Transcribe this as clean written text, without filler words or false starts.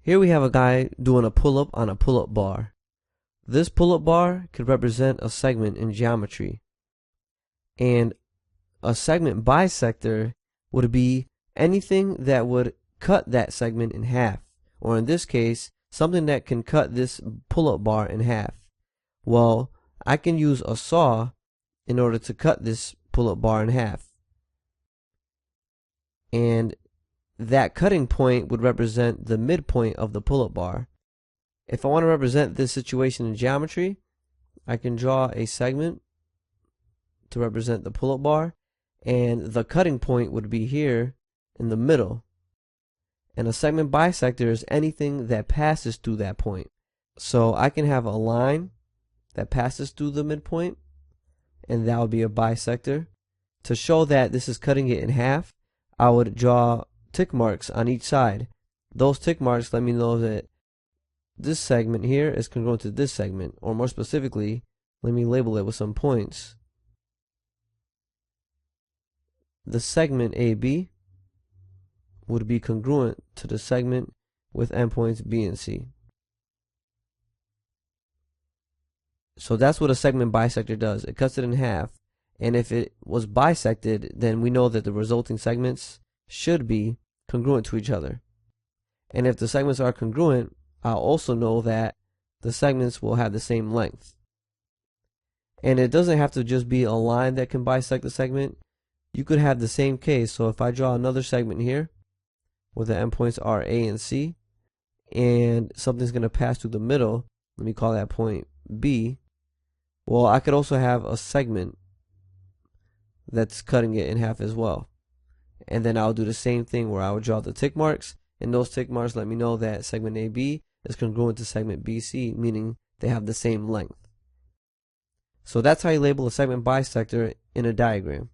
Here we have a guy doing a pull-up on a pull-up bar. This pull-up bar could represent a segment in geometry. And a segment bisector would be anything that would cut that segment in half. Or in this case, something that can cut this pull-up bar in half. Well, I can use a saw in order to cut this pull-up bar in half. And that cutting point would represent the midpoint of the pull-up bar. If I want to represent this situation in geometry, I can draw a segment to represent the pull-up bar, and the cutting point would be here in the middle. And a segment bisector is anything that passes through that point. So I can have a line that passes through the midpoint, and that would be a bisector. To show that this is cutting it in half, I would draw tick marks on each side. Those tick marks let me know that this segment here is congruent to this segment, or more specifically, let me label it with some points. The segment AB would be congruent to the segment with endpoints B and C. So that's what a segment bisector does. It cuts it in half, and if it was bisected, then we know that the resulting segments should be congruent to each other. And if the segments are congruent, I'll also know that the segments will have the same length. And it doesn't have to just be a line that can bisect the segment. You could have the same case. So if I draw another segment here where the endpoints are A and C, and something's going to pass through the middle, let me call that point B. Well, I could also have a segment that's cutting it in half as well. And then I'll do the same thing where I would draw the tick marks, and those tick marks let me know that segment AB is congruent to segment BC, meaning they have the same length. So that's how you label a segment bisector in a diagram.